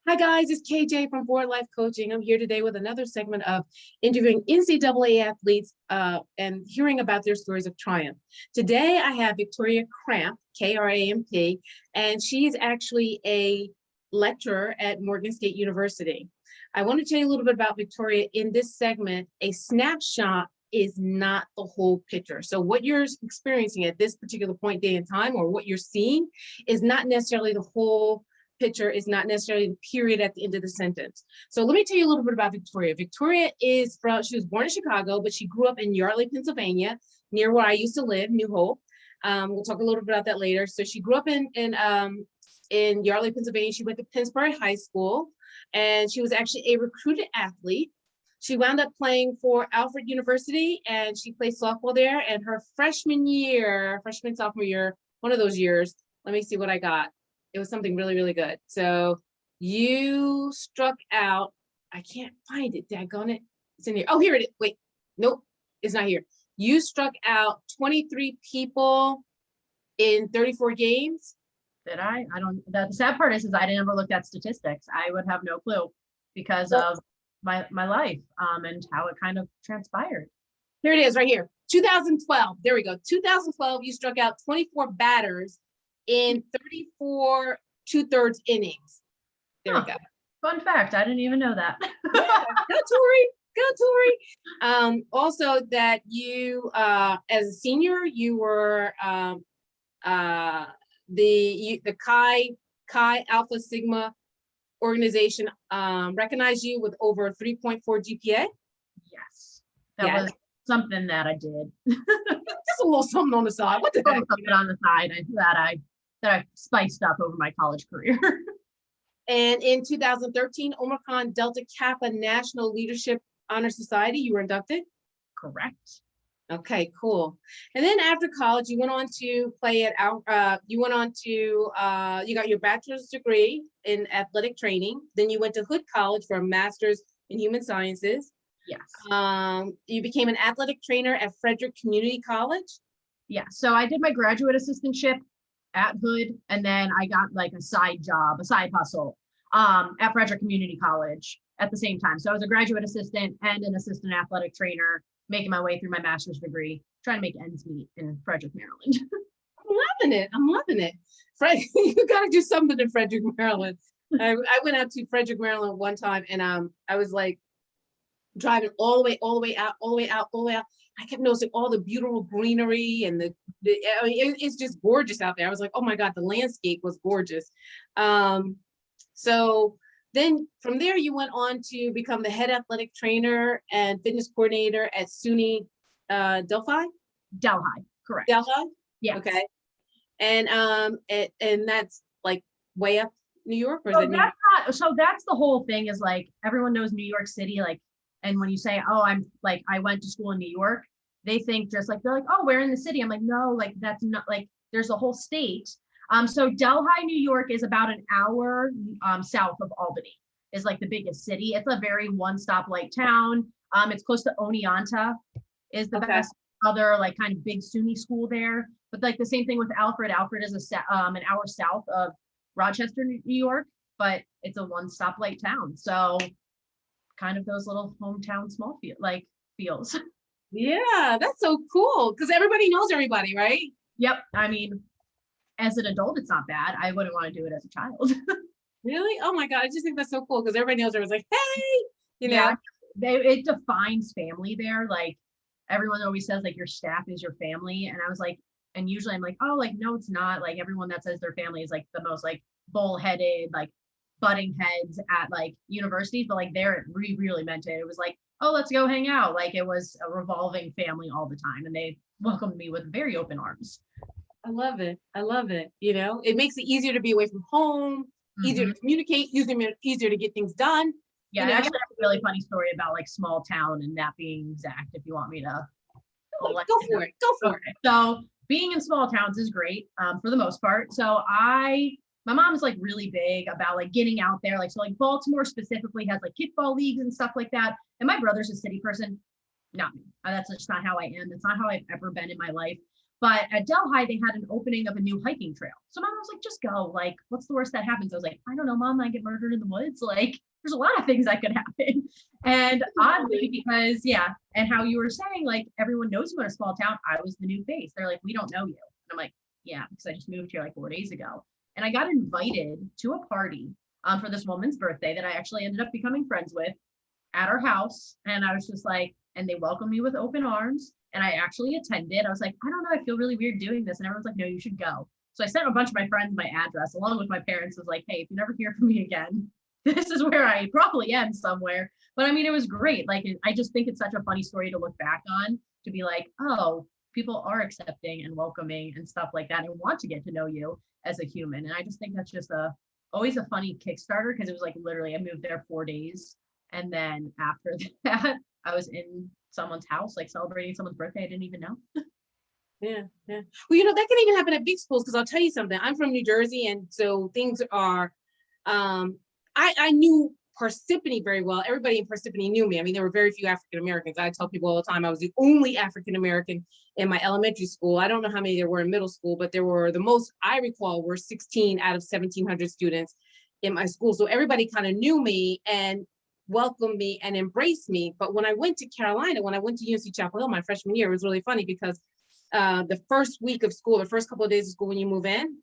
Hi guys, it's KJ from Board Life Coaching. I'm here today with another segment of interviewing NCAA athletes and hearing about their stories of triumph. Today I have Victoria Kramp, Kramp, and she's actually a lecturer at Morgan State University. I want to tell you a little bit about Victoria in this segment. A snapshot is not the whole picture. So what you're experiencing at this particular point, day and time, or what you're seeing is not necessarily the whole picture, is not necessarily the period at the end of the sentence. So let me tell you a little bit about Victoria. Victoria she was born in Chicago, but she grew up in Yardley, Pennsylvania, near where I used to live, New Hope. We'll talk a little bit about that later. So she grew up in Yardley, Pennsylvania. She went to Pennsbury High School, and she was actually a recruited athlete. She wound up playing for Alfred University, and she played softball there. And her freshman, sophomore year, one of those years, let me see what I got. It was something really, really good. So you struck out. I can't find it. Daggone it. It's in here. Oh, here it is. Wait, nope, it's not here. You struck out 23 people in 34 games. Did I? I don't. The sad part is I never looked at statistics. I would have no clue because of my life and how it kind of transpired. Here it is, right here. 2012. There we go. 2012. You struck out 24 batters in 34 2/3 innings. There we go. Fun fact, I didn't even know that. Yeah, go Tori, go Tori. Also that you, as a senior, you were the Chi Alpha Sigma organization recognized you with over 3.4 GPA. Yes, that was something that I did. Just a little something on the side. What the heck? Something on the side that I spiced up over my college career. And in 2013, Omicron Delta Kappa National Leadership Honor Society, you were inducted? Correct. Okay, cool. And then after college, you went on to play at you got your bachelor's degree in athletic training. Then you went to Hood College for a master's in human sciences. Yes. You became an athletic trainer at Frederick Community College. Yeah. So I did my graduate assistantship at Hood, and then I got like a side job, a side hustle at Frederick Community College at the same time. So I was a graduate assistant and an assistant athletic trainer, making my way through my master's degree, trying to make ends meet in Frederick, Maryland. I'm loving it. Fred, you got to do something in Frederick, Maryland. I went out to Frederick, Maryland one time, and I was like driving all the way out. I kept noticing all the beautiful greenery and it's just gorgeous out there. I was like, oh my God, the landscape was gorgeous. So then from there, you went on to become the head athletic trainer and fitness coordinator at SUNY Delhi, correct. Delhi? Yeah. Okay. And that's like way up New York? Or so that's the whole thing is like, everyone knows New York City, like, and when you say, oh, I went to school in New York, they think just like, they're like, oh, we're in the city. I'm like, no, like, that's not like, there's a whole state. So Delhi, New York is about an hour south of Albany, is like the biggest city. It's a very one-stop light town. It's close to Oneonta is the best other like kind of big SUNY school there. But like the same thing with Alfred. Alfred is an hour south of Rochester, New York, but it's a one-stop light town. So kind of those little hometown small feels. Yeah, that's so cool because everybody knows everybody, right? Yep. I mean, as an adult, it's not bad. I wouldn't want to do it as a child. Really? Oh my God, I just think that's so cool because everybody knows everyone's like, hey, you know. It defines family there. Like everyone always says like your staff is your family. And I was like, and usually I'm like, oh, like, no, it's not. Like everyone that says their family is like the most like bullheaded, like butting heads at like universities, but like there it really meant it. It was like, oh, let's go hang out. Like it was a revolving family all the time, and they welcomed me with very open arms. I love it. You know, it makes it easier to be away from home, easier to communicate, easier to get things done. Yeah, you know? I actually have a really funny story about like small town and that being exact. If you want me to, go for it. So being in small towns is great for the most part. So my mom's like really big about like getting out there. Like, so like Baltimore specifically has like kickball leagues and stuff like that. And my brother's a city person. Not me. That's just not how I am. That's not how I've ever been in my life. But at Delhi, they had an opening of a new hiking trail. So mom was like, just go. Like, what's the worst that happens? I was like, I don't know, mom, I get murdered in the woods. Like, there's a lot of things that could happen. And oddly, because yeah, and how you were saying, like, everyone knows you in a small town, I was the new face. They're like, we don't know you. And I'm like, yeah, because I just moved here like 4 days ago. And I got invited to a party for this woman's birthday that I actually ended up becoming friends with at our house. And I was just like, and they welcomed me with open arms. And I actually attended. I was like, I don't know, I feel really weird doing this. And everyone's like, no, you should go. So I sent a bunch of my friends my address along with my parents. Was like, hey, if you never hear from me again, this is where I probably am somewhere. But I mean, it was great. Like, I just think it's such a funny story to look back on, to be like, oh, people are accepting and welcoming and stuff like that and want to get to know you as a human. And I just think that's just always a funny Kickstarter, because it was like literally I moved there 4 days. And then after that, I was in someone's house, like celebrating someone's birthday I didn't even know. Yeah, yeah. Well, that can even happen at big schools, because I'll tell you something. I'm from New Jersey, and so things are, I knew Parsippany very well. Everybody in Parsippany knew me. I mean, there were very few African Americans. I tell people all the time I was the only African American in my elementary school. I don't know how many there were in middle school, but there were, the most I recall were 16 out of 1,700 students in my school. So everybody kind of knew me and welcomed me and embraced me. But when I went to Carolina, when I went to UNC Chapel Hill my freshman year, it was really funny because the first week of school, the first couple of days of school when you move in,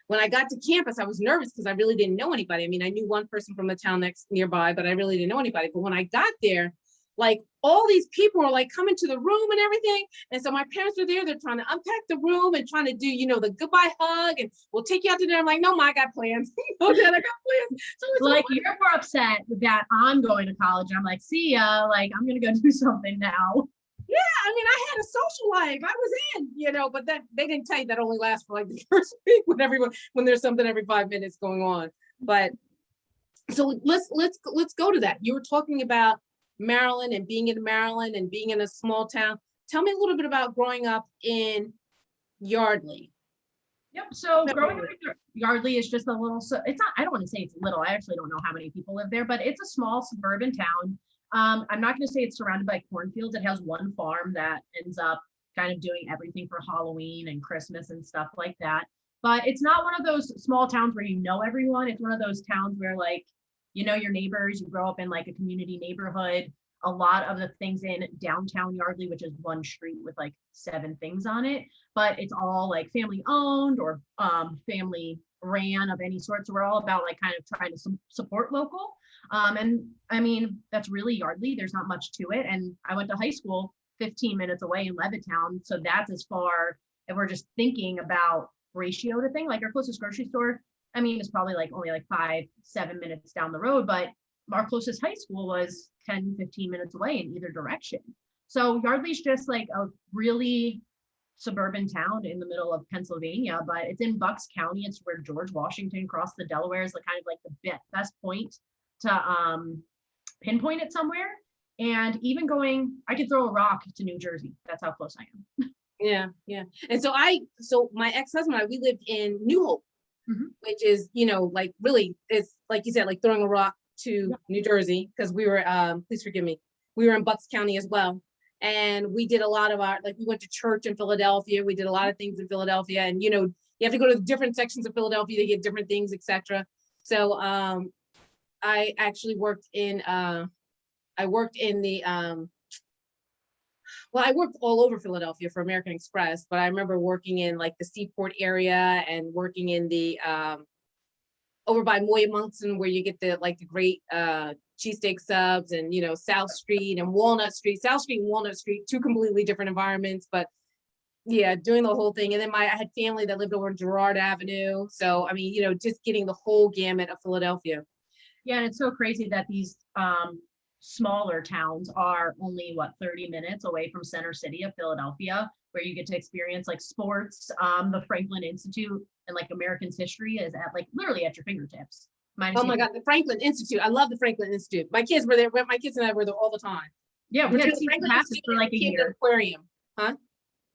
when I got to campus, I was nervous because I really didn't know anybody. I mean, I knew one person from the town nearby, but I really didn't know anybody. But when I got there, like all these people were like coming to the room and everything. And so my parents were there, they're trying to unpack the room and trying to do, the goodbye hug and we'll take you out to dinner. I'm like, no, Ma, I got plans. Dad, I got plans. So it's like, you're more upset that I'm going to college. I'm like, see ya, like, I'm going to go do something now. Yeah, I mean, I had a social life. I was in, but that they didn't tell you that only lasts for like the first week when there's something every 5 minutes going on. But so let's go to that. You were talking about Maryland and being in Maryland and being in a small town. Tell me a little bit about growing up in Yardley. Yep. So growing up in Yardley is just a little, so it's not, I don't want to say it's little. I actually don't know how many people live there, but it's a small suburban town. I'm not going to say it's surrounded by cornfields. It has one farm that ends up kind of doing everything for Halloween and Christmas and stuff like that. But it's not one of those small towns where you know everyone. It's one of those towns where, like, you know your neighbors, you grow up in like a community neighborhood. A lot of the things in downtown Yardley, which is one street with like 7 things on it, but it's all like family owned or family ran of any sort. So we're all about like kind of trying to support local. And I mean, that's really Yardley. There's not much to it. And I went to high school 15 minutes away in Levittown. So that's as far, if we're just thinking about ratio to thing, like our closest grocery store, I mean, it's probably like only like 5-7 minutes down the road, but our closest high school was 10-15 minutes away in either direction. So Yardley's just like a really suburban town in the middle of Pennsylvania, but it's in Bucks County. It's where George Washington crossed the Delaware, is the kind of like the best point to pinpoint it somewhere. And even going, I could throw a rock to New Jersey. That's how close I am. Yeah. And so my ex-husband and I, we lived in New Hope, which is, like really, it's like you said, like throwing a rock to New Jersey, because we were, please forgive me, we were in Bucks County as well. And we did a lot of we went to church in Philadelphia. We did a lot of things in Philadelphia, and, you have to go to different sections of Philadelphia to get different things, etc. So I actually worked in, I worked all over Philadelphia for American Express, but I remember working in like the Seaport area and working in the, over by Moy Munson, where you get the great cheesesteak subs, and South Street and Walnut Street. South Street and Walnut Street, 2 completely different environments, but yeah, doing the whole thing. And then I had family that lived over Girard Avenue. So I mean, just getting the whole gamut of Philadelphia. Yeah, and it's so crazy that these smaller towns are only 30 minutes away from center city of Philadelphia, where you get to experience like sports. The Franklin Institute and like American's history is at like literally at your fingertips. Oh my God, the Franklin Institute. I love the Franklin Institute. My kids were there. My kids and I were there all the time. Yeah, we had season passes for like a year. Aquarium, huh?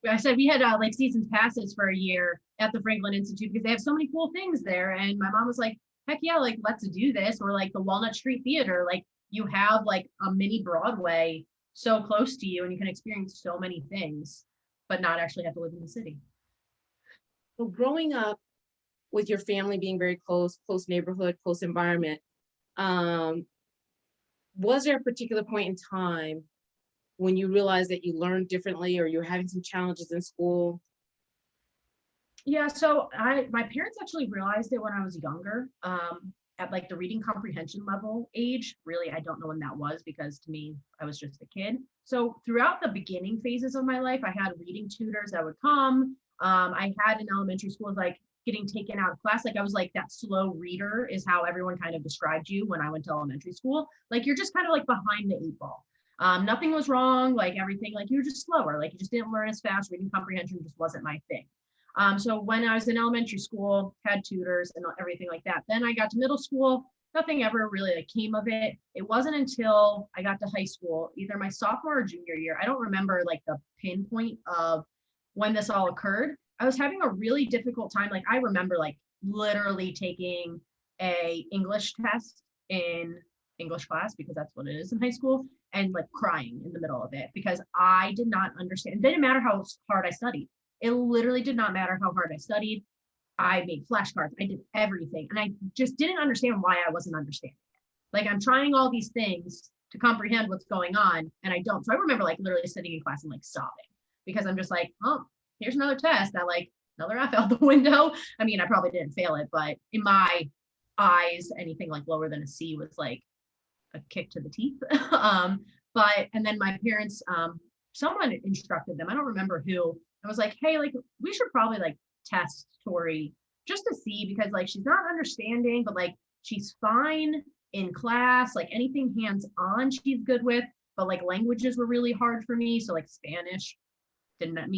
I said we had like season passes for a year at the Franklin Institute because they have so many cool things there. And my mom was like, heck yeah, like let's do this. Or like the Walnut Street Theater, like you have like a mini Broadway so close to you and you can experience so many things. but not actually have to live in the city. So growing up with your family being very close neighborhood, close environment, was there a particular point in time when you realized that you learned differently or you're having some challenges in school? Yeah, so my parents actually realized it when I was younger, at like the reading comprehension level age. Really, I don't know when that was because to me, I was just a kid. So throughout the beginning phases of my life, I had reading tutors that would come. I had in elementary school like getting taken out of class. Like I was like that slow reader is how everyone kind of described you when I went to elementary school. Like you're just kind of like behind the 8 ball. Nothing was wrong, like everything, like you were just slower, like you just didn't learn as fast. Reading comprehension just wasn't my thing. So when I was in elementary school, had tutors and everything like that. Then I got to middle school, nothing ever really like came of it. It wasn't until I got to high school, either my sophomore or junior year. I don't remember like the pinpoint of when this all occurred. I was having a really difficult time. Like I remember like literally taking a English test in English class because that's what it is in high school, and like crying in the middle of it because I did not understand. It didn't matter how hard I studied. It literally did not matter how hard I studied. I made flashcards. I did everything. And I just didn't understand why I wasn't understanding it. Like I'm trying all these things to comprehend what's going on and I don't. So I remember like literally sitting in class and like sobbing because I'm just like, oh, here's another test that like another F out the window. I mean, I probably didn't fail it, but in my eyes, anything like lower than a C was like a kick to the teeth. And then my parents, someone instructed them. I don't remember who. I was like, hey, like we should probably like test Tori just to see because like she's not understanding, but like she's fine in class, like anything hands-on she's good with, but like languages were really hard for me. So like Spanish did not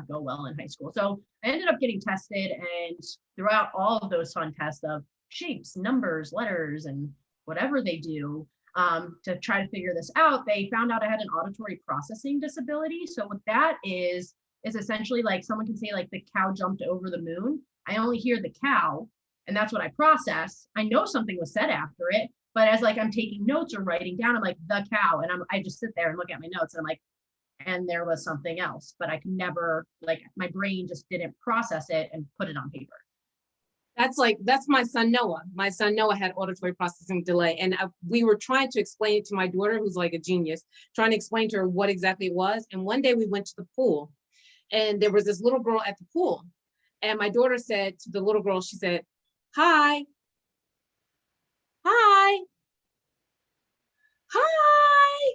go well in high school. So I ended up getting tested, and throughout all of those fun tests of shapes, numbers, letters, and whatever they do, to try to figure this out, they found out I had an auditory processing disability. So what that is essentially like someone can say like the cow jumped over the moon. I only hear the cow and that's what I process. I know something was said after it, but as like I'm taking notes or writing down, I'm like the cow, and I just sit there and look at my notes and I'm like, and there was something else, but I could never, like my brain just didn't process it and put it on paper. That's my son Noah. My son Noah had auditory processing delay, and we were trying to explain it to my daughter, who's like a genius, trying to explain to her what exactly it was. And one day we went to the pool, and there was this little girl at the pool, and my daughter said to the little girl, she said, "Hi, hi, hi,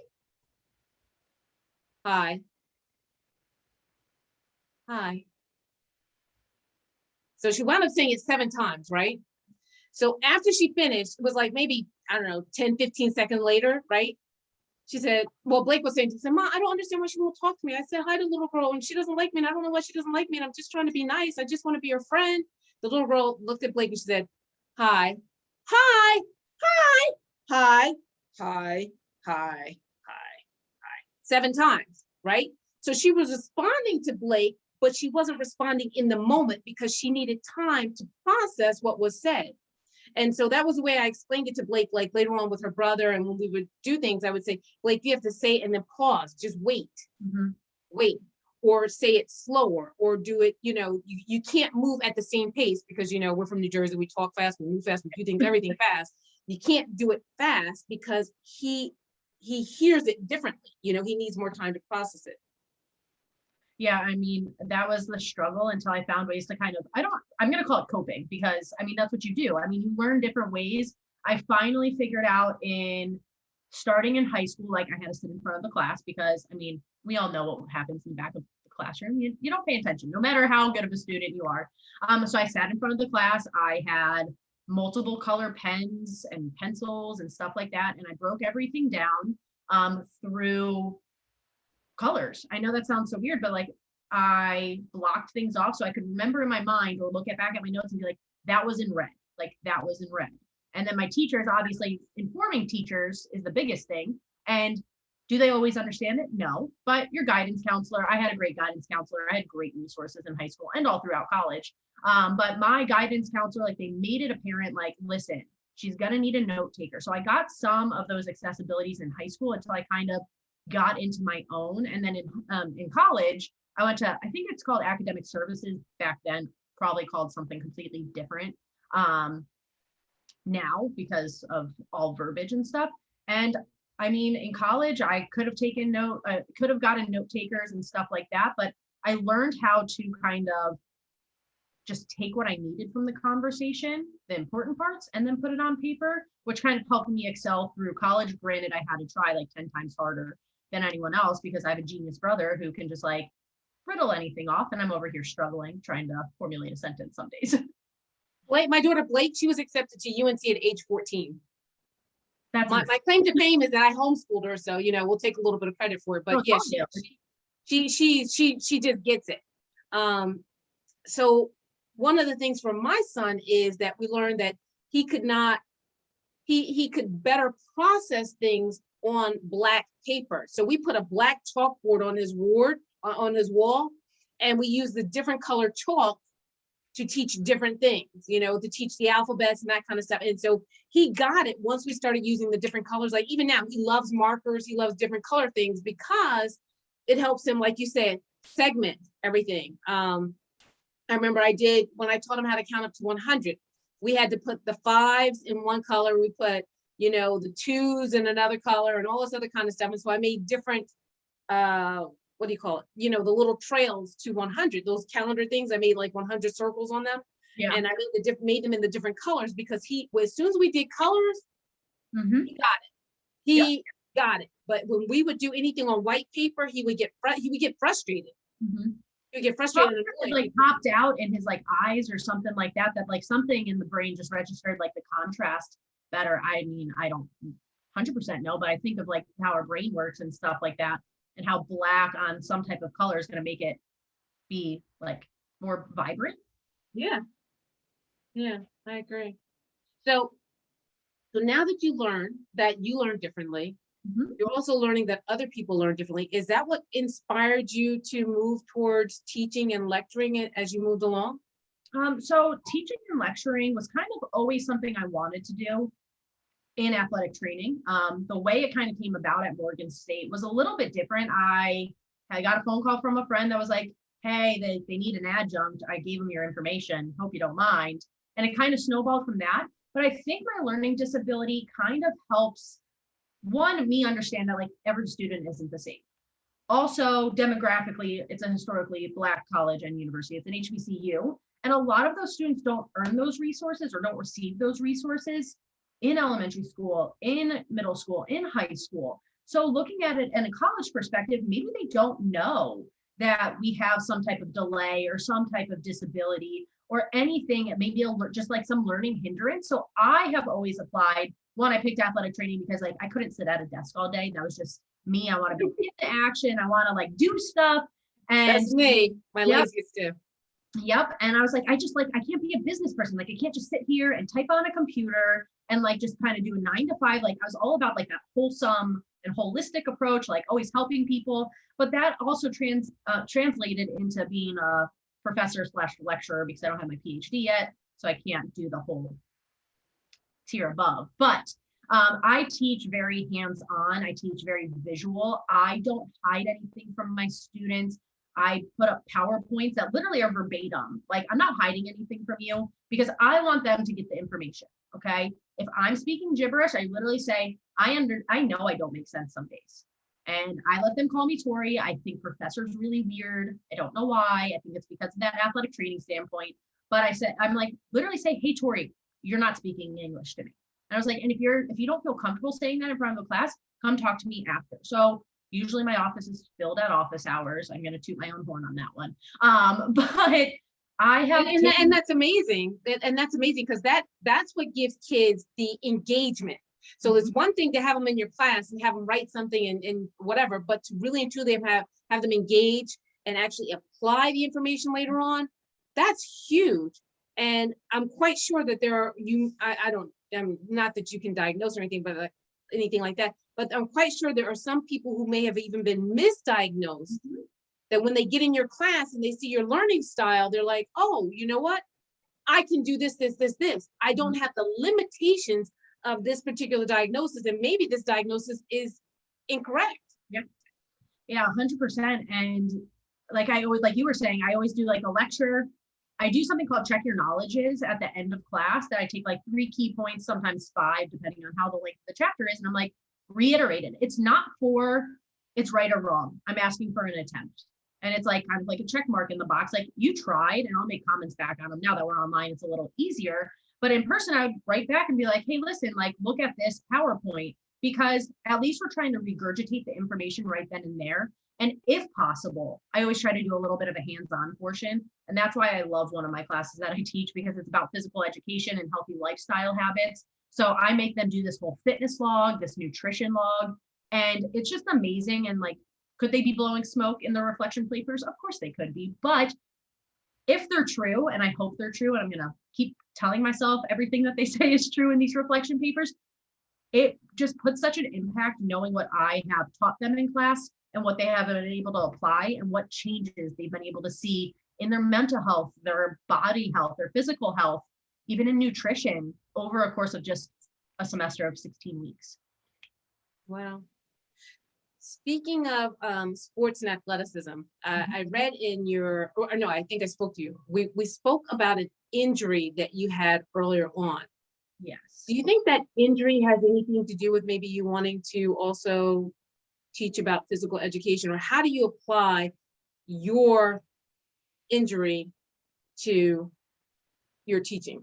hi, hi." So she wound up saying it 7 times, right? So after she finished, it was like maybe, I don't know, 10, 15 seconds later, right? She said, well, Blake was saying, she said, "Ma, I don't understand why she won't talk to me. I said hi to the little girl and she doesn't like me. And I don't know why she doesn't like me. And I'm just trying to be nice. I just want to be her friend." The little girl looked at Blake and she said, "Hi, hi, hi, hi, hi, hi, hi," 7 times, right? So she was responding to Blake, but she wasn't responding in the moment because she needed time to process what was said. And so that was the way I explained it to Blake, like later on with her brother. And when we would do things, I would say, "Blake, you have to say it and then pause, just wait, wait, or say it slower, or do it, you can't move at the same pace because, we're from New Jersey, we talk fast, we move fast, we do things, everything fast. You can't do it fast because he hears it differently. He needs more time to process it." Yeah, I mean, that was the struggle until I found ways to I'm going to call it coping because, I mean, that's what you do. I mean, you learn different ways. I finally figured out in starting in high school, like I had to sit in front of the class because, I mean, we all know what happens in the back of the classroom. You don't pay attention, no matter how good of a student you are. So I sat in front of the class. I had multiple color pens and pencils and stuff like that. And I broke everything down through colors. I know that sounds so weird, but like I blocked things off so I could remember in my mind or look back at my notes and be like, that was in red, like that was in red. And then my teachers, obviously informing teachers is the biggest thing. And do they always understand it? No, but your guidance counselor, I had a great guidance counselor. I had great resources in high school and all throughout college. But my guidance counselor, like they made it apparent, like, listen, she's going to need a note taker. So I got some of those accessibilities in high school until I kind of got into my own. And then in college, I went to, I think it's called academic services back then, probably called something completely different now because of all verbiage and stuff. And I mean, in college, I could have could have gotten note takers and stuff like that, but I learned how to kind of just take what I needed from the conversation, the important parts, and then put it on paper, which kind of helped me excel through college. Granted, I had to try like 10 times harder than anyone else because I have a genius brother who can just like riddle anything off, and I'm over here struggling trying to formulate a sentence some days. Blake, my daughter Blake, she was accepted to UNC at age 14. That's my claim to fame is that I homeschooled her, so we'll take a little bit of credit for it. But yeah, she just gets it. So one of the things for my son is that we learned that he could better process things on black paper. So we put a black chalkboard on his wall, and we use the different colored chalk to teach different things, to teach the alphabets and that kind of stuff. And so he got it once we started using the different colors. Like even now, he loves markers, he loves different color things because it helps him, like you said, segment everything. I remember when I taught him how to count up to 100, we had to put the 5s in one color. We put, the 2s in another color and all this other kind of stuff. And so I made different, what do you call it? The little trails to 100, those calendar things. I made like 100 circles on them. Yeah. And I made them in the different colors because as soon as we did colors, he got it. He got it. But when we would do anything on white paper, he would get frustrated. He would get frustrated. It like popped out in his like eyes or something like that like something in the brain just registered like the contrast better. I mean, I don't 100% know, but I think of like how our brain works and stuff like that, and how black on some type of color is going to make it be like more vibrant. Yeah, I agree. So now that you learn differently, you're also learning that other people learn differently. Is that what inspired you to move towards teaching and lecturing as you moved along? So teaching and lecturing was kind of always something I wanted to do in athletic training. The way it kind of came about at Morgan State was a little bit different. I got a phone call from a friend that was like, hey, they need an adjunct. I gave them your information. Hope you don't mind. And it kind of snowballed from that. But I think my learning disability kind of helps, one, me understand that like every student isn't the same. Also, demographically, it's a historically Black college and university. It's an HBCU. And a lot of those students don't earn those resources or don't receive those resources in elementary school, in middle school, in high school. So looking at it in a college perspective, maybe they don't know that we have some type of delay or some type of disability or anything, maybe just like some learning hindrance. So I have always applied. One, I picked athletic training because like I couldn't sit at a desk all day. That was just me. I want to be into action. I want to like do stuff. And that's me, my laziest too. Yep. And I was like, I can't be a business person. Like I can't just sit here and type on a computer and like just kind of do a 9 to 5. Like I was all about like that wholesome and holistic approach, like always helping people. But that also translated into being a professor / lecturer because I don't have my PhD yet. So I can't do the whole tier above. But I teach very hands-on. I teach very visual. I don't hide anything from my students. I put up PowerPoints that literally are verbatim. Like I'm not hiding anything from you because I want them to get the information. Okay. If I'm speaking gibberish, I literally say, I know I don't make sense some days. And I let them call me Tori. I think professor's really weird. I don't know why. I think it's because of that athletic training standpoint. But I'm like, literally say, hey, Tori, you're not speaking English to me. And I was like, and if you don't feel comfortable saying that in front of the class, come talk to me after. So usually my office is filled at office hours. I'm going to toot my own horn on that one. But I have, and that's amazing. And that's amazing because that's what gives kids the engagement. So it's one thing to have them in your class and have them write something and whatever, but to really and truly have them engage and actually apply the information later on, that's huge. And I'm quite sure that there are not that you can diagnose or anything, but anything like that. But I'm quite sure there are some people who may have even been misdiagnosed that when they get in your class and they see your learning style, they're like, oh, you know what? I can do this. I don't have the limitations of this particular diagnosis. And maybe this diagnosis is incorrect. Yeah, 100%. And like I always, like you were saying, I always do like a lecture. I do something called check your knowledges at the end of class that I take like 3 key points, sometimes 5, depending on how the length of the chapter is. And I'm like, reiterate it. It's not for it's right or wrong. I'm asking for an attempt. And it's like kind of like a check mark in the box. Like you tried, and I'll make comments back on them. Now that we're online, it's a little easier. But in person, I would write back and be like, hey, listen, like look at this PowerPoint, because at least we're trying to regurgitate the information right then and there. And if possible, I always try to do a little bit of a hands-on portion. And that's why I love one of my classes that I teach, because it's about physical education and healthy lifestyle habits. So I make them do this whole fitness log, this nutrition log, and it's just amazing. And like, could they be blowing smoke in the reflection papers? Of course they could be. But if they're true, and I hope they're true, and I'm going to keep telling myself everything that they say is true in these reflection papers, it just puts such an impact knowing what I have taught them in class and what they have been able to apply and what changes they've been able to see in their mental health, their body health, their physical health, even in nutrition over a course of just a semester of 16 weeks. Wow. Speaking of sports and athleticism, I read in your, or no, I think I spoke to you. We spoke about an injury that you had earlier on. Yes. Do you think that injury has anything to do with maybe you wanting to also teach about physical education, or how do you apply your injury to your teaching?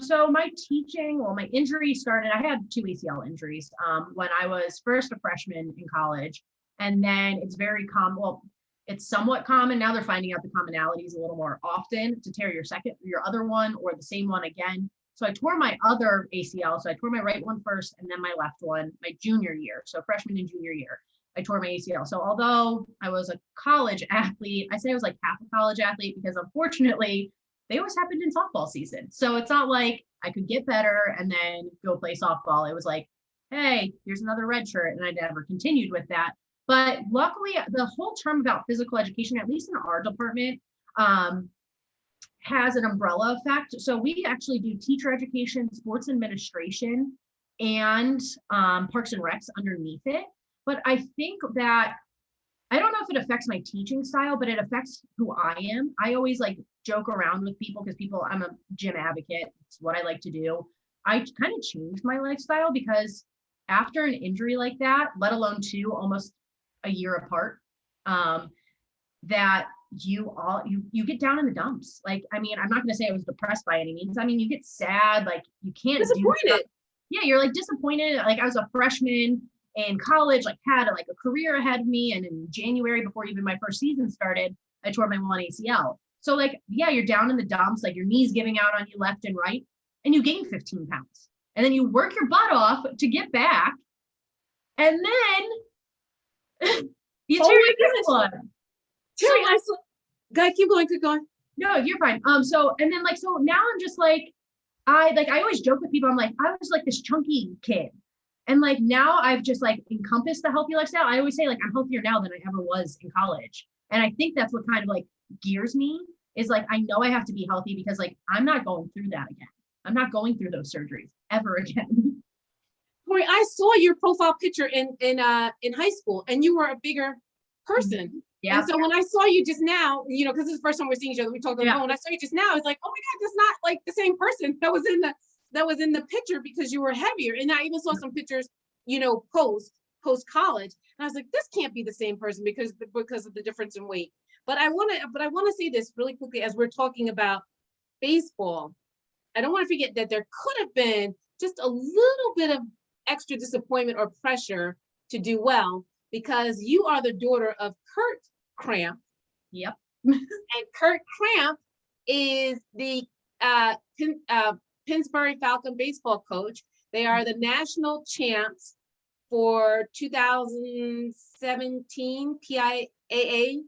So my teaching, well, my injury started, I had 2 ACL injuries when I was first a freshman in college. And then it's very common, well, it's somewhat common. Now they're finding out the commonalities a little more often to tear your other one or the same one again. So I tore my other ACL. So I tore my right one first and then my left one my junior year. So freshman and junior year, I tore my ACL. So although I was a college athlete, I say I was like half a college athlete because unfortunately, they always happened in softball season. So it's not like I could get better and then go play softball. It was like, hey, here's another red shirt. And I never continued with that. But luckily, the whole term about physical education, at least in our department, has an umbrella effect. So we actually do teacher education, sports administration, and parks and recs underneath it. But I think that, I don't know if it affects my teaching style, but it affects who I am. I always like joke around with people because I'm a gym advocate. It's what I like to do. I kind of changed my lifestyle because after an injury like that, let alone 2 almost a year apart, that you get down in the dumps. Like, I mean, I'm not going to say I was depressed by any means. I mean, you get sad, like you can't disappointed. Yeah, you're like disappointed. Like I was a freshman in college, like had like a career ahead of me. And in January, before even my first season started, I tore my 1 ACL. So like, yeah, you're down in the dumps, like your knees giving out on you left and right, and you gain 15 pounds. And then you work your butt off to get back. And then you tear your one. Terry, I saw, guy, keep going. No, you're fine. So, and then like, so now I'm just like, I always joke with people. I'm like, I was like this chunky kid. And like, now I've just like encompassed the healthy lifestyle. I always say like, I'm healthier now than I ever was in college. And I think that's what kind of like gears me is like, I know I have to be healthy because like, I'm not going through that again. I'm not going through those surgeries ever again. Tori, I saw your profile picture in high school and you were a bigger person. Yeah. And so when I saw you just now, you know, because it's the first time we're seeing each other, we talked on the phone. I saw you just now. It's like, oh my God, that's not like the same person that was in the picture because you were heavier. And I even saw some pictures, you know, post college. And I was like, this can't be the same person because of the difference in weight. But I want to say this really quickly as we're talking about baseball. I don't want to forget that there could have been just a little bit of extra disappointment or pressure to do well because you are the daughter of Kurt Kramp. Yep. And Kurt Kramp is the Pittsburgh Falcon baseball coach. They are the national champs for 2017 PIAA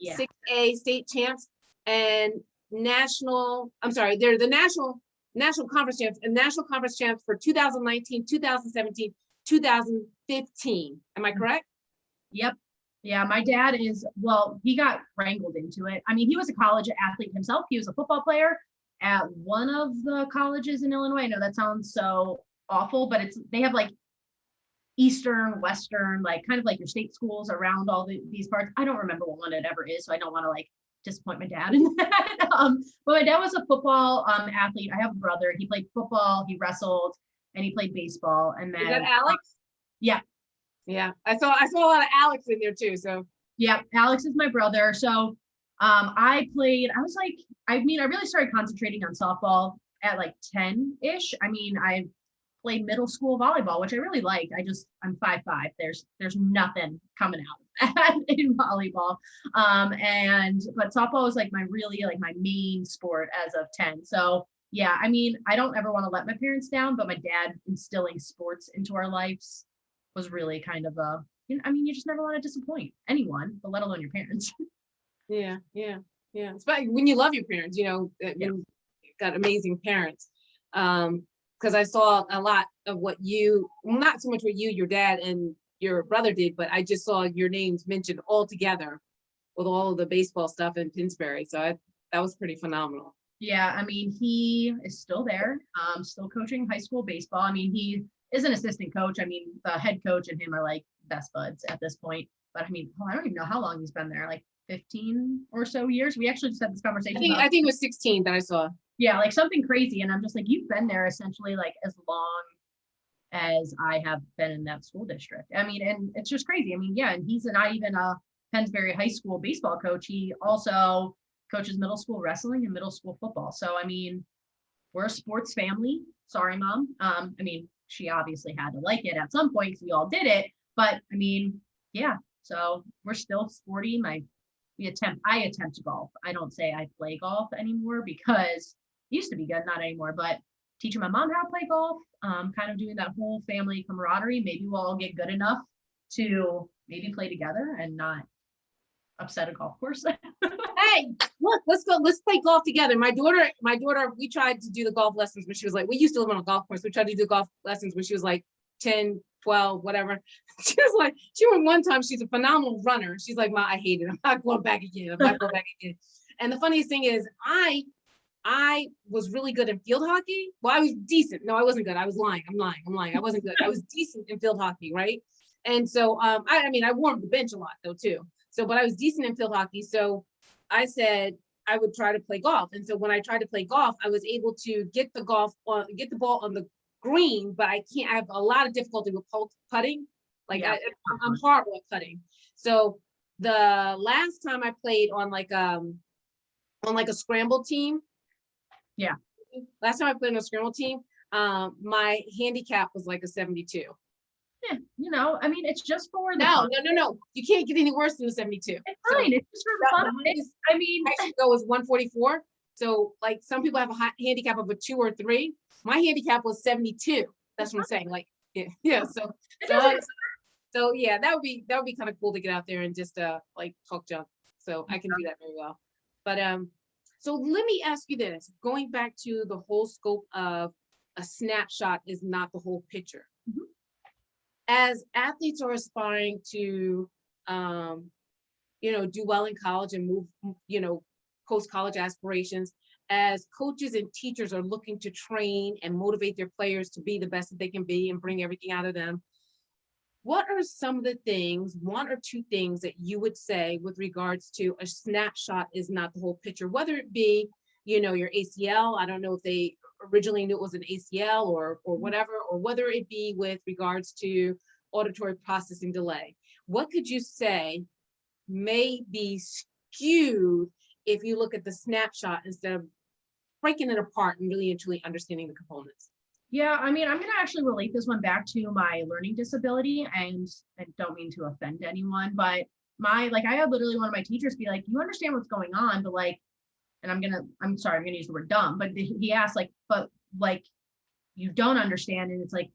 6A state champs and they're the national conference champs and national conference champs for 2019, 2017, 2015. Am I correct? Yep. Yeah, my dad he got wrangled into it. I mean, he was a college athlete himself. He was a football player at one of the colleges in Illinois. I know that sounds so awful, but they have like Eastern, Western, like kind of like your state schools around all these parts. I don't remember what one it ever is, so I don't want to like disappoint my dad in that. But my dad was a football athlete. I have a brother. He played football, he wrestled, and he played baseball. And then Is that Alex? Yeah. Yeah. I saw a lot of Alex in there too. So Yeah, Alex is my brother. So I really started concentrating on softball at like 10-ish. I mean, I played middle school volleyball, which I really liked. I'm 5'5". There's nothing coming out of that in volleyball. But softball was like my main sport as of 10. So yeah, I mean, I don't ever want to let my parents down, but my dad instilling sports into our lives was really kind of you just never want to disappoint anyone, but let alone your parents. yeah. Especially when you love your parents, when you've got amazing parents. Because I saw a lot of not so much what your dad and your brother did, but I just saw your names mentioned all together with all of the baseball stuff in Pinsbury. So that was pretty phenomenal. Yeah, I mean, he is still there, still coaching high school baseball. I mean, he is an assistant coach. I mean, the head coach and him are like best buds at this point. But I mean, I don't even know how long he's been there, like 15 or so years. We actually just had this conversation. I think it was 16 that I saw. Yeah, like something crazy. And I'm just like, you've been there essentially like as long as I have been in that school district. I mean, and it's just crazy. I mean, yeah, and he's not even a Pennsbury High School baseball coach. He also coaches middle school wrestling and middle school football. So, I mean, we're a sports family. Sorry, Mom. I mean, she obviously had to like it at some point because we all did it. But I mean, yeah, so we're still sporty. I attempt golf. I don't say I play golf anymore because it used to be good, not anymore, but teaching my mom how to play golf, kind of doing that whole family camaraderie. Maybe we'll all get good enough to maybe play together and not upset a golf course. Hey, look, let's play golf together. My daughter, we tried to do the golf lessons when she was like, we used to live on a golf course. We tried to do golf lessons when she was like 10, 12, whatever. She went one time, she's a phenomenal runner. She's like, Ma, I hate it. I'm not going back again. And the funniest thing is I was really good in field hockey. Well, I was decent. No, I wasn't good. I was lying. I'm lying. I wasn't good. I was decent in field hockey, right? And so I mean, I warmed the bench a lot though too. So, but I was decent in field hockey. So I said I would try to play golf. And so when I tried to play golf, I was able to get the ball on the green, but I have a lot of difficulty with putting. Like yeah. I'm horrible at putting. So the last time I played on like a scramble team. Yeah. Last time I played on a scramble team, my handicap was like a 72. Yeah, I mean, it's just for the no. You can't get any worse than a 72. It's fine. It's just for the fun. I mean, I should go as 144. So like some people have a handicap of a 2 or 3. My handicap was 72. That's what I'm saying. Like, yeah. So yeah, that would be kind of cool to get out there and just like talk junk. So I can do that very well. But so let me ask you this: going back to the whole scope of a snapshot is not the whole picture. Mm-hmm. As athletes are aspiring to, do well in college and move, post-college aspirations, as coaches and teachers are looking to train and motivate their players to be the best that they can be and bring everything out of them, what are some of the things, 1 or 2 things that you would say with regards to a snapshot is not the whole picture, whether it be, your ACL, I don't know if they originally knew it was an ACL or whatever, or whether it be with regards to auditory processing delay. What could you say may be skewed if you look at the snapshot instead of breaking it apart and really and truly understanding the components? Yeah, I mean, I'm going to actually relate this one back to my learning disability, and I don't mean to offend anyone, but I had literally one of my teachers be like, you understand what's going on, but like, and I'm sorry, I'm going to use the word dumb, but he asked but you don't understand. And it's like,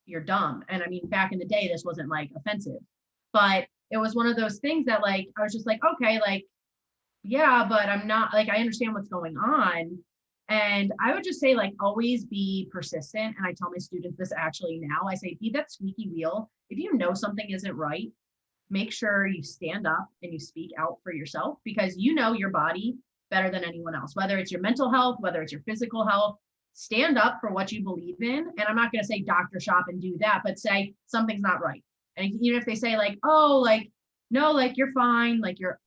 you're dumb. And I mean, back in the day, this wasn't like offensive, but it was one of those things that like, I was just like, okay, like, yeah, but I'm not like, I understand what's going on. And I would just say like, always be persistent. And I tell my students this actually now, I say, be that squeaky wheel. If you know something isn't right, make sure you stand up and you speak out for yourself, because you know your body better than anyone else, whether it's your mental health, whether it's your physical health. stand up for what you believe in. And I'm not going to say doctor shop and do that, but say something's not right. And even if they say like, oh, like, no, like you're fine, like you're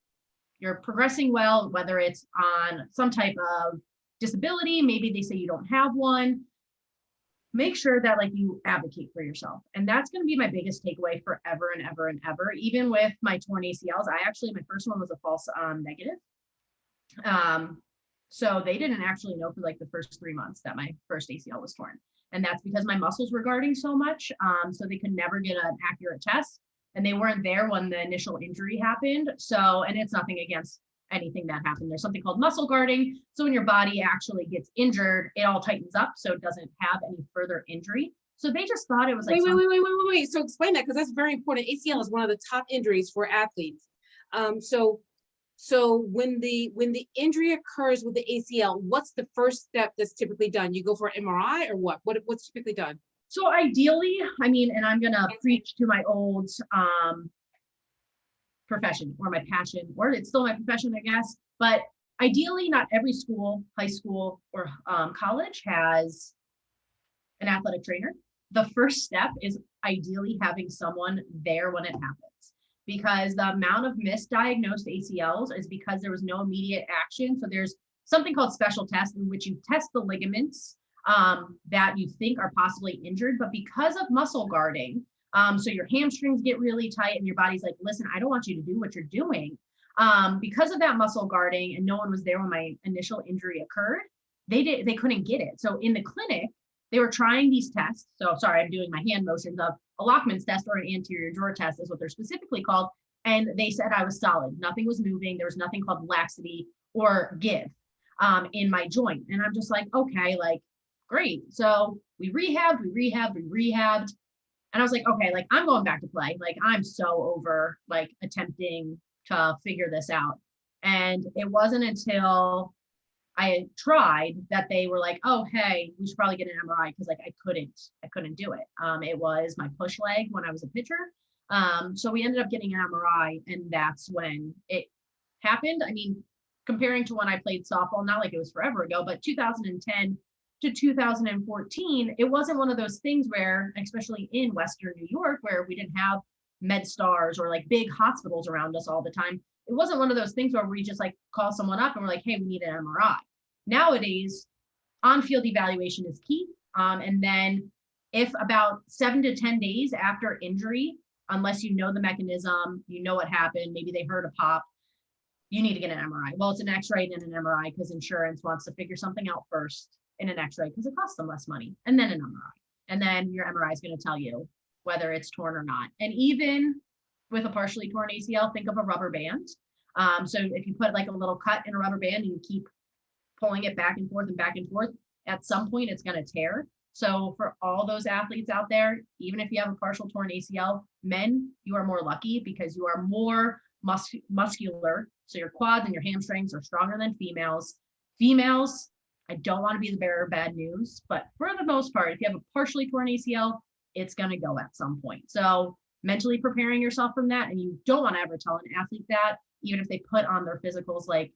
progressing well, whether it's on some type of disability, maybe they say you don't have one, make sure that like you advocate for yourself. And that's going to be my biggest takeaway forever and ever and ever. Even with my torn ACLs, my first one was a false negative. So they didn't actually know for like the first 3 months that my first ACL was torn. And that's because my muscles were guarding so much. So they could never get an accurate test. And they weren't there when the initial injury happened. So, and it's nothing against anything that happened. There's something called muscle guarding. So when your body actually gets injured, it all tightens up so it doesn't have any further injury. So they just thought it was like wait. So explain that, because that's very important. ACL is one of the top injuries for athletes. So when the injury occurs with the ACL, what's the first step that's typically done? You go for an MRI or what? What's typically done? So ideally, I mean, and I'm gonna preach to my old profession or my passion, or it's still my profession, I guess. But ideally, not every school, high school or college has an athletic trainer. The first step is ideally having someone there when it happens, because the amount of misdiagnosed ACLs is because there was no immediate action. So there's something called special tests in which you test the ligaments that you think are possibly injured, but because of muscle guarding, so your hamstrings get really tight and your body's like, listen, I don't want you to do what you're doing. Because of that muscle guarding, and no one was there when my initial injury occurred, they couldn't get it. So in the clinic, they were trying these tests. So sorry, I'm doing my hand motions of a Lockman's test or an anterior drawer test is what they're specifically called. And they said I was solid. Nothing was moving. There was nothing called laxity or give in my joint. And I'm just like, okay, like, great. So we rehabbed. And I was like, okay, like I'm going back to play. Like I'm so over like attempting to figure this out. And it wasn't until I tried that they were like, oh, hey, we should probably get an MRI, because like I couldn't do it. It was my push leg when I was a pitcher. So we ended up getting an MRI, and that's when it happened. I mean, comparing to when I played softball, not like it was forever ago, but 2010 to 2014, it wasn't one of those things where, especially in Western New York, where we didn't have med stars or like big hospitals around us all the time. It wasn't one of those things where we just like call someone up and we're like, hey, we need an MRI. Nowadays, on-field evaluation is key. And then if about 7 to 10 days after injury, unless you know the mechanism, you know what happened, maybe they heard a pop, you need to get an MRI. Well, it's an x-ray and an MRI because insurance wants to figure something out first in an x-ray because it costs them less money, and then an MRI. And then your MRI is going to tell you whether it's torn or not. And even with a partially torn ACL, think of a rubber band. So if you put like a little cut in a rubber band and you keep pulling it back and forth, at some point it's going to tear. So for all those athletes out there, even if you have a partial torn ACL, men, you are more lucky because you are more muscular. So your quads and your hamstrings are stronger than females. Females, I don't want to be the bearer of bad news, but for the most part, if you have a partially torn ACL, it's going to go at some point. So mentally preparing yourself from that, and you don't want to ever tell an athlete that, even if they put on their physicals like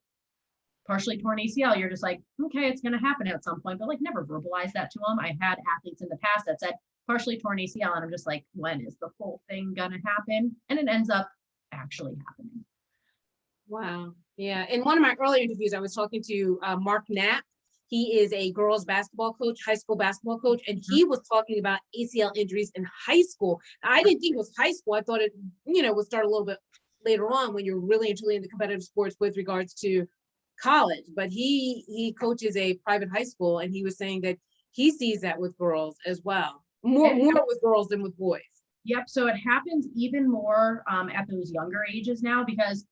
partially torn ACL, you're just like, okay, it's going to happen at some point, but like never verbalize that to them. I had athletes in the past that said partially torn ACL, and I'm just like, when is the full thing going to happen? And it ends up actually happening. Wow. Yeah. In one of my earlier interviews, I was talking to Mark Knapp. He is a girls basketball coach, high school basketball coach, and he was talking about ACL injuries in high school. I didn't think it was high school. I thought it, would start a little bit later on when you're really and truly in the competitive sports with regards to college. But he coaches a private high school, and he was saying that he sees that with girls as well, more with girls than with boys. Yep. So it happens even more at those younger ages now, because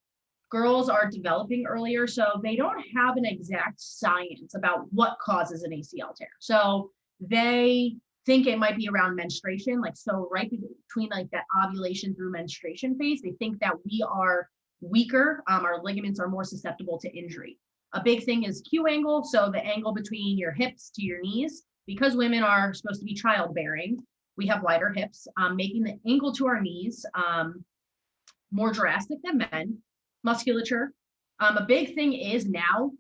girls are developing earlier, so they don't have an exact science about what causes an ACL tear. So they think it might be around menstruation, like so right between like that ovulation through menstruation phase, they think that we are weaker, our ligaments are more susceptible to injury. A big thing is Q angle, so the angle between your hips to your knees. Because women are supposed to be childbearing, we have wider hips, making the angle to our knees more drastic than men. Musculature. A big thing is now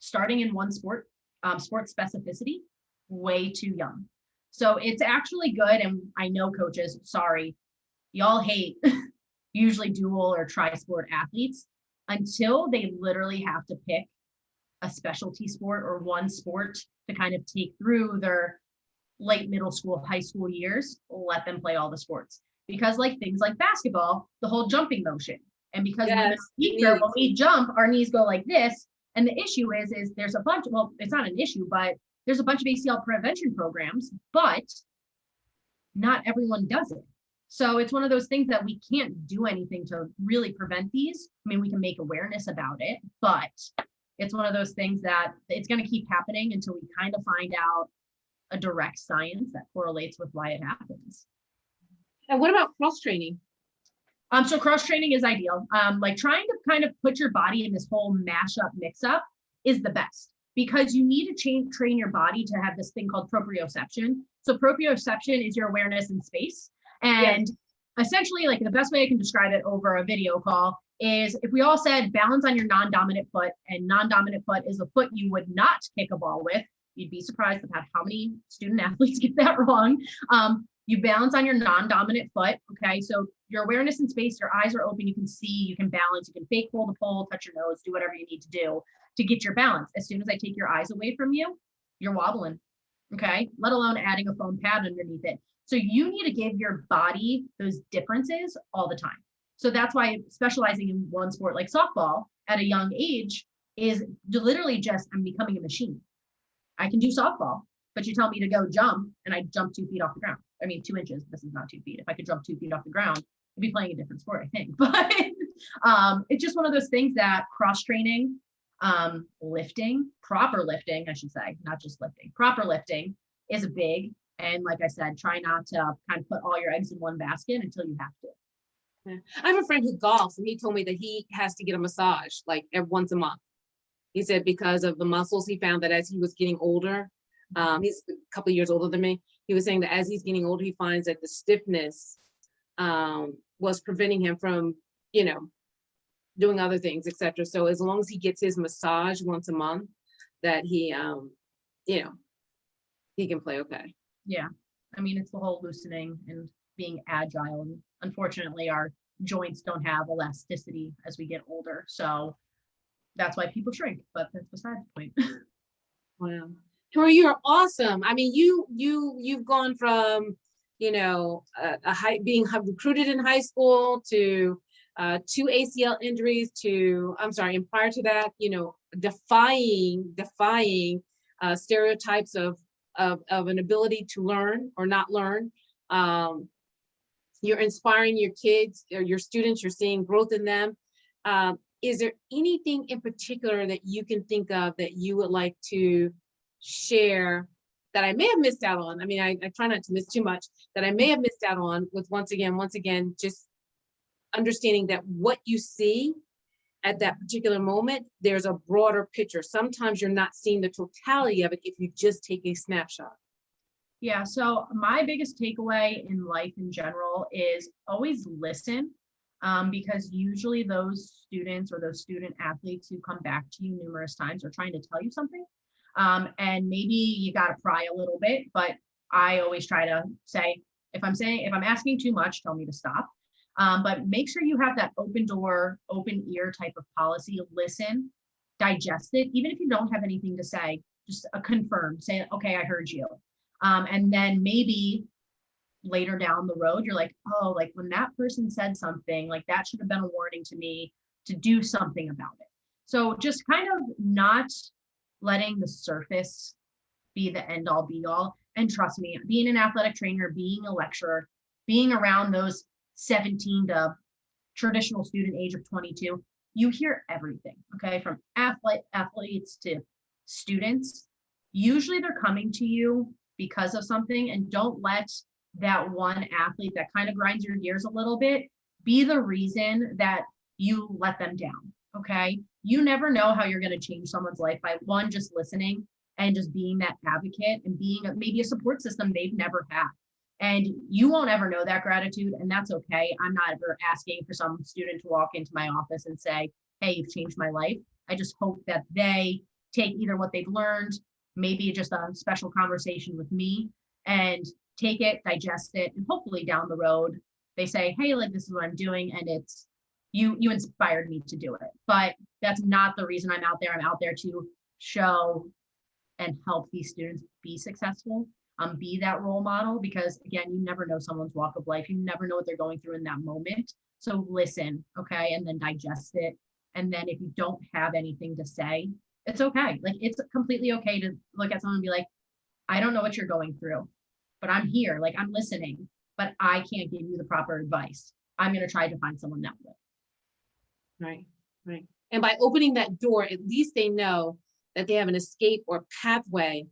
starting in one sport, sport specificity, way too young. So it's actually good. And I know coaches, sorry, y'all hate usually dual or tri-sport athletes until they literally have to pick a specialty sport or one sport to kind of take through their late middle school, high school years, let them play all the sports. Because like things like basketball, the whole jumping motion. And because when we jump, our knees go like this. And the issue is there's a bunch, well, it's not an issue, but there's a bunch of ACL prevention programs, but not everyone does it. So it's one of those things that we can't do anything to really prevent these. I mean, we can make awareness about it, but it's one of those things that it's going to keep happening until we kind of find out a direct science that correlates with why it happens. And what about cross training? So cross training is ideal. Like trying to kind of put your body in this whole mashup mix up is the best because you need to train your body to have this thing called proprioception. So proprioception is your awareness in space. And essentially, like the best way I can describe it over a video call is if we all said balance on your non-dominant foot, and non-dominant foot is a foot you would not kick a ball with. You'd be surprised about how many student athletes get that wrong. You balance on your non-dominant foot. Okay, so your awareness in space, your eyes are open, you can see, you can balance, you can fake hold the pole, touch your nose, do whatever you need to do to get your balance. As soon as I take your eyes away from you, you're wobbling. Okay, let alone adding a foam pad underneath it. So you need to give your body those differences all the time. So that's why specializing in one sport like softball at a young age is literally just, I'm becoming a machine. I can do softball, but you tell me to go jump and I jump 2 feet off the ground. I mean, 2 inches, this is not 2 feet. If I could jump 2 feet off the ground, I'd be playing a different sport, I think. But it's just one of those things that cross training, lifting, proper lifting, I should say, not just lifting, proper lifting is big. And like I said, try not to kind of put all your eggs in one basket until you have to. Yeah. I have a friend who golfs and he told me that he has to get a massage like once a month. He said because of the muscles, he found that as he was getting older, he's a couple of years older than me. He was saying that as he's getting older, he finds that the stiffness was preventing him from, doing other things, etc. So as long as he gets his massage once a month, that he can play okay. Yeah. I mean, it's the whole loosening and being agile. And unfortunately, our joints don't have elasticity as we get older. So that's why people shrink, but that's beside the point. Wow. Tori, you're awesome. I mean, you've gone from, being recruited in high school to 2 ACL injuries to, and prior to that, defying stereotypes of an ability to learn or not learn. You're inspiring your kids or your students, you're seeing growth in them. Is there anything in particular that you can think of that you would like to share that I may have missed out on? I mean, I try not to miss too much, that I may have missed out on with once again, just understanding that what you see at that particular moment, there's a broader picture. Sometimes you're not seeing the totality of it if you just take a snapshot. Yeah, so my biggest takeaway in life in general is always listen, because usually those students or those student athletes who come back to you numerous times are trying to tell you something. And maybe you got to pry a little bit, but I always try to say, if I'm asking too much, tell me to stop. But make sure you have that open door, open ear type of policy. Listen, digest it. Even if you don't have anything to say, just confirm, say, okay, I heard you. And then maybe later down the road, you're like, oh, like when that person said something, like that should have been a warning to me to do something about it. So just kind of not letting the surface be the end all be all. And trust me, being an athletic trainer, being a lecturer, being around those 17 to traditional student age of 22, you hear everything, okay? From athletes to students. Usually they're coming to you because of something, and don't let that one athlete that kind of grinds your gears a little bit be the reason that you let them down, okay? You never know how you're going to change someone's life by one, just listening and just being that advocate and being maybe a support system they've never had. And you won't ever know that gratitude, and that's okay. I'm not ever asking for some student to walk into my office and say, hey, you've changed my life. I just hope that they take either what they've learned, maybe just a special conversation with me, and take it, digest it, and hopefully down the road they say, hey, like this is what I'm doing, and it's you inspired me to do it. But that's not the reason I'm out there. I'm out there to show and help these students be successful, be that role model, because again, you never know someone's walk of life. You never know what they're going through in that moment. So listen, okay, and then digest it. And then if you don't have anything to say, it's okay. Like it's completely okay to look at someone and be like, I don't know what you're going through, but I'm here, like I'm listening, but I can't give you the proper advice. I'm going to try to find someone that will. Right, right. And by opening that door, at least they know that they have an escape or pathway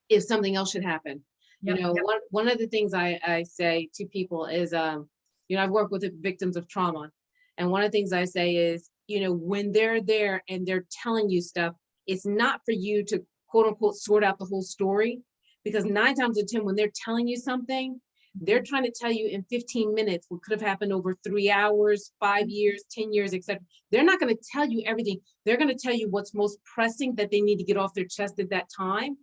if something else should happen. Yep, You know, yep. one of the things I say to people is, you know, I've worked with victims of trauma. And one of the things I say is, you know, when they're there and they're telling you stuff, it's not for you to quote unquote sort out the whole story, because 9 times out of 10, when they're telling you something, they're trying to tell you in 15 minutes what could have happened over 3 hours, 5 years, 10 years, etc. They're not going to tell you everything. They're going to tell you what's most pressing that they need to get off their chest at that time.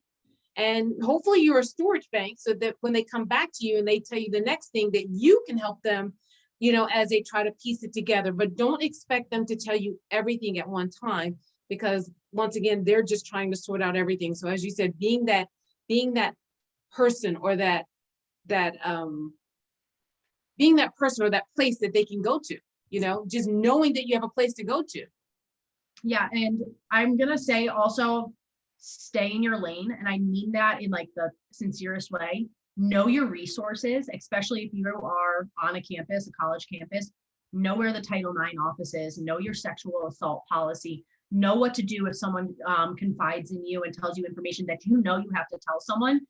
And hopefully you're a storage bank so that when they come back to you and they tell you the next thing, that you can help them, you know, as they try to piece it together. But don't expect them to tell you everything at one time, because once again, they're just trying to sort out everything. So as you said, being that person or being that person or that place that they can go to, you know, just knowing that you have a place to go to. Yeah, and I'm gonna say also stay in your lane, and I mean that in like the sincerest way. Know your resources, especially if you are on a campus, a college campus. Know where the Title IX office is. Know your sexual assault policy. Know what to do if someone confides in you and tells you information that you know you have to tell someone.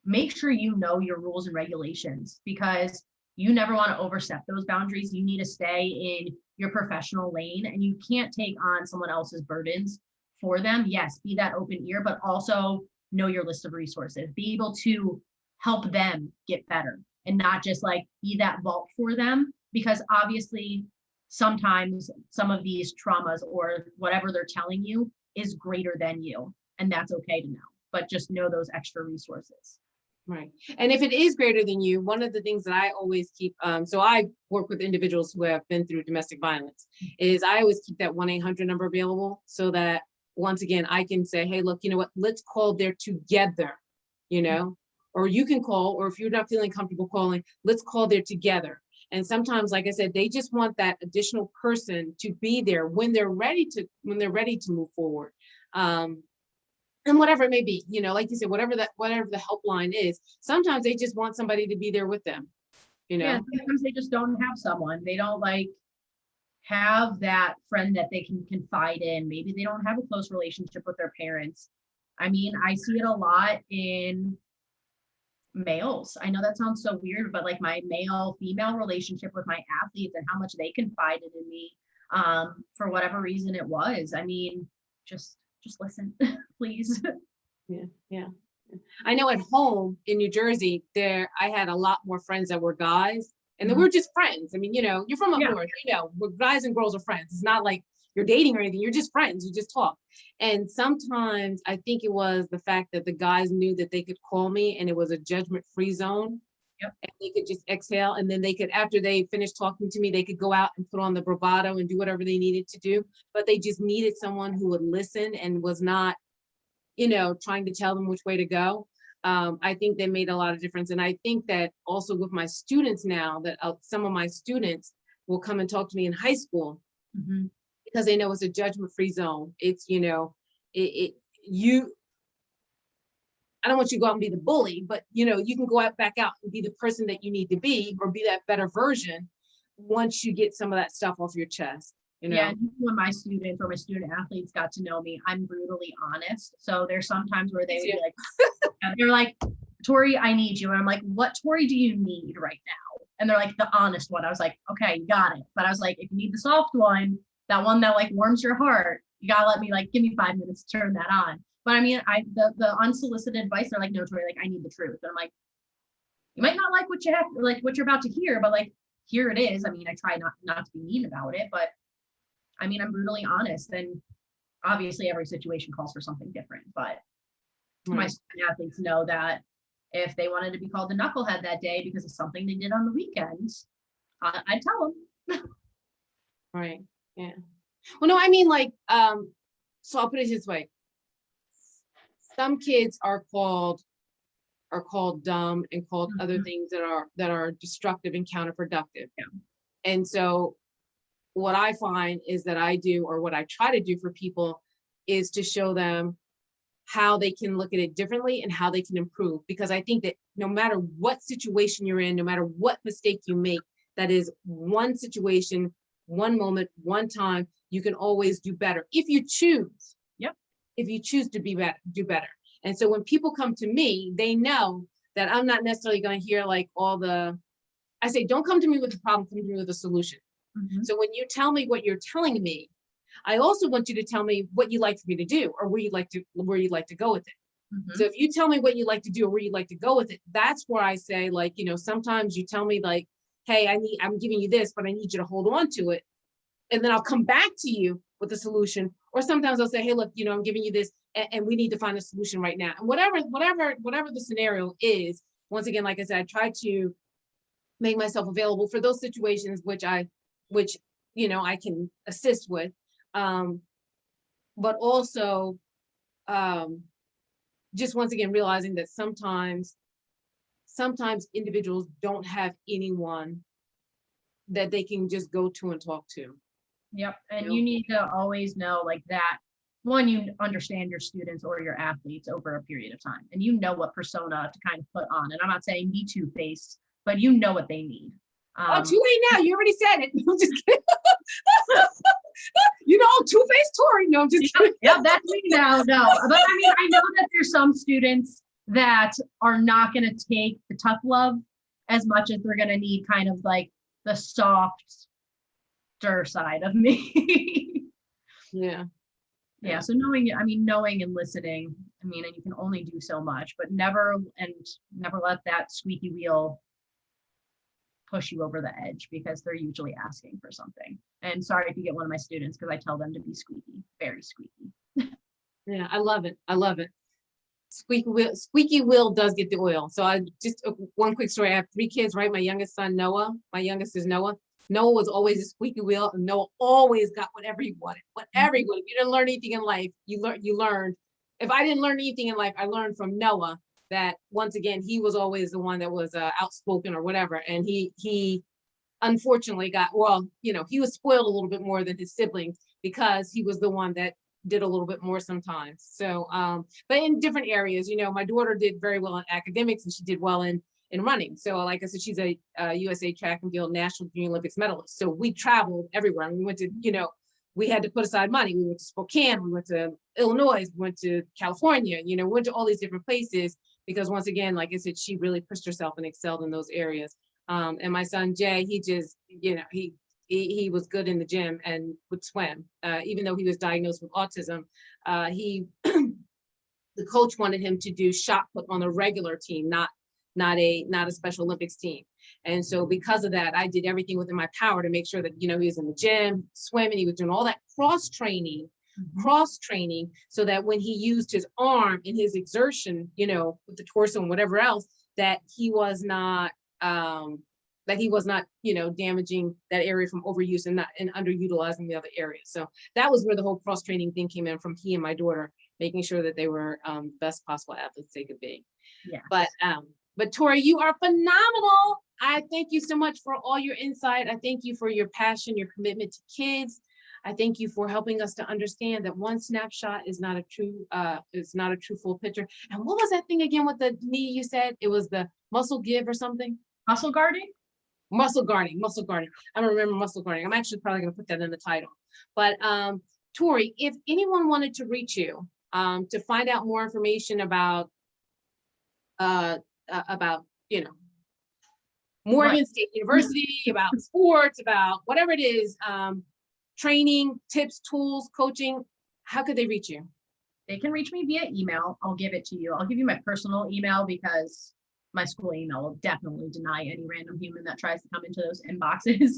Make sure you know your rules and regulations, because you never want to overstep those boundaries. You need to stay in your professional lane, and you can't take on someone else's burdens for them. Yes, be that open ear, but also know your list of resources. Be able to help them get better and not just like be that vault for them, because obviously sometimes some of these traumas or whatever they're telling you is greater than you, and that's okay to know, but just know those extra resources. Right. And if it is greater than you, one of the things that I always keep, so I work with individuals who have been through domestic violence, is I always keep that 1-800 number available, so that once again, I can say, hey, look, you know what, let's call there together, you know, or you can call, or if you're not feeling comfortable calling, let's call there together. And sometimes, like I said, they just want that additional person to be there when they're ready to move forward. And whatever it may be, you know, like you said, whatever the helpline is, sometimes they just want somebody to be there with them, you know? Yeah, sometimes they just don't have someone. They don't like have that friend that they can confide in. Maybe they don't have a close relationship with their parents. I mean, I see it a lot in males. I know that sounds so weird, but like my male-female relationship with my athletes and how much they confided in me, for whatever reason it was. I mean, just listen, please. Yeah, yeah. I know at home in New Jersey, I had a lot more friends that were guys, and they were just friends. I mean, you know, you're from up north, you know, where guys and girls are friends. It's not like you're dating or anything. You're just friends. You just talk. And sometimes I think it was the fact that the guys knew that they could call me and it was a judgment-free zone. Yep. And they could just exhale, and then they could, after they finished talking to me, they could go out and put on the bravado and do whatever they needed to do. But they just needed someone who would listen and was not, you know, trying to tell them which way to go. I think they made a lot of difference. And I think that also with my students now, that some of my students will come and talk to me in high school, because they know it's a judgment-free zone. It's, you know, I don't want you to go out and be the bully, but you know, you can go back out and be the person that you need to be, or be that better version once you get some of that stuff off your chest. You know? Yeah, when my students or my student athletes got to know me, I'm brutally honest. So there's sometimes where they would be like, they're like, Tori, I need you. And I'm like, what Tori do you need right now? And they're like, the honest one. I was like, okay, you got it. But I was like, if you need the soft one, that one that like warms your heart, you gotta let me like, give me 5 minutes to turn that on. But I mean, the unsolicited advice, they're like, no, Tori, like I need the truth. And I'm like, you might not like what you have, like what you're about to hear, but like, here it is. I mean, I try not to be mean about it, but I mean, I'm brutally honest, and obviously every situation calls for something different, but my Right. student athletes know that if they wanted to be called a knucklehead that day because of something they did on the weekends, I'd tell them. Right. Yeah. Well, no, I mean, like, so I'll put it this way. Some kids are called dumb and called other things that are destructive and counterproductive. Yeah. And so what I find is that I do, or what I try to do for people, is to show them how they can look at it differently and how they can improve. Because I think that no matter what situation you're in, no matter what mistake you make, that is one situation, one moment, one time, you can always do better if you choose. Yep. If you choose to be better, do better. And so when people come to me, they know that I'm not necessarily going to hear like I say, don't come to me with a problem, come to me with a solution. Mhm. So when you tell me what you're telling me, I also want you to tell me what you like for me to do, or where you'd like to go with it. Mhm. So if you tell me what you like to do or where you'd like to go with it, that's where I say, like, sometimes you tell me like, hey, I'm giving you this, but I need you to hold on to it. And then I'll come back to you with a solution. Or sometimes I'll say, hey, look, I'm giving you this and we need to find a solution right now. And whatever the scenario is, once again, like I said, I try to make myself available for those situations which I can assist with. But also just once again realizing that sometimes individuals don't have anyone that they can just go to and talk to. Yep. You And know? you need to always know like that. One, you understand your students or your athletes over a period of time, and you know what persona to kind of put on. And I'm not saying be two-faced, but you know what they need. Oh, too late now. You already said it. I'm just kidding. Two-faced Tori. No, I'm just kidding. Yeah, that's me now. No, but I mean, I know that there's some students that are not going to take the tough love as much as they're going to need kind of like the softer side of me. Yeah. Yeah. So knowing and listening, and you can only do so much, but never let that squeaky wheel push you over the edge, because they're usually asking for something. And sorry if you get one of my students, because I tell them to be squeaky, very squeaky. Yeah, I love it. I love it. Squeaky wheel does get the oil. So I just one quick story. I have 3 kids, right? My youngest son, Noah. My youngest is Noah. Noah was always a squeaky wheel, and Noah always got whatever he wanted. Whatever he wanted. If you didn't learn anything in life, you learned. If I didn't learn anything in life, I learned from Noah that once again, he was always the one that was outspoken or whatever. And he unfortunately he was spoiled a little bit more than his siblings because he was the one that did a little bit more sometimes. So, but in different areas, my daughter did very well in academics and she did well in running. So like I said, she's a USA track and field national junior Olympics medalist. So we traveled everywhere. We went to, we had to put aside money. We went to Spokane, we went to Illinois, we went to California, we went to all these different places because once again, like I said, she really pushed herself and excelled in those areas. And my son, Jay, he just, he was good in the gym and would swim. Even though he was diagnosed with autism, the coach wanted him to do shot put on a regular team, not a Special Olympics team. And so because of that, I did everything within my power to make sure that, he was in the gym, swimming, he was doing all that cross training, so that when he used his arm in his exertion, with the torso and whatever else, that he was not, damaging that area from overuse and underutilizing the other areas. So that was where the whole cross training thing came in from he and my daughter, making sure that they were best possible athletes they could be. Yeah. But Tori, you are phenomenal. I thank you so much for all your insight. I thank you for your passion, your commitment to kids. I thank you for helping us to understand that one snapshot is not a true full picture. And what was that thing again with the knee you said? It was the muscle give or something? Muscle guarding? Muscle guarding. I don't remember muscle guarding. I'm actually probably going to put that in the title. But Tori, if anyone wanted to reach you to find out more information about Morgan State University, about sports, about whatever it is, training, tips, tools, coaching, how could they reach you? They can reach me via email. I'll give it to you. I'll give you my personal email because my school email will definitely deny any random human that tries to come into those inboxes.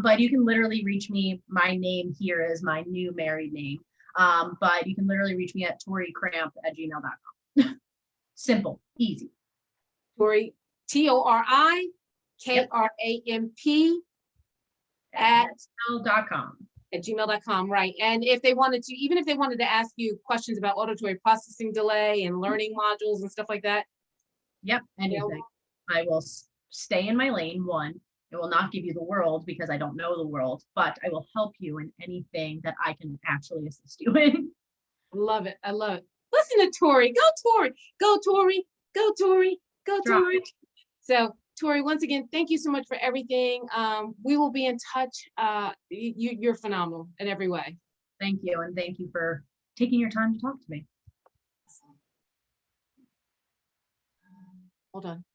But you can literally reach me. My name here is my new married name. But you can literally reach me at torikramp@gmail.com. Simple, easy. Tori, TORIKRAMP at gmail.com. gmail.com, right? And if they wanted to, even if they wanted to ask you questions about auditory processing delay and learning modules and stuff like that. Yep, anything. I will stay in my lane. One, it will not give you the world because I don't know the world, but I will help you in anything that I can actually assist you in. Love it. I love it. Listen to Tori. Go Tori. Go Tori. Go Tori. Go Tori. So Tori, once again, thank you so much for everything. We will be in touch. You're phenomenal in every way. Thank you. And thank you for taking your time to talk to me. Hold on.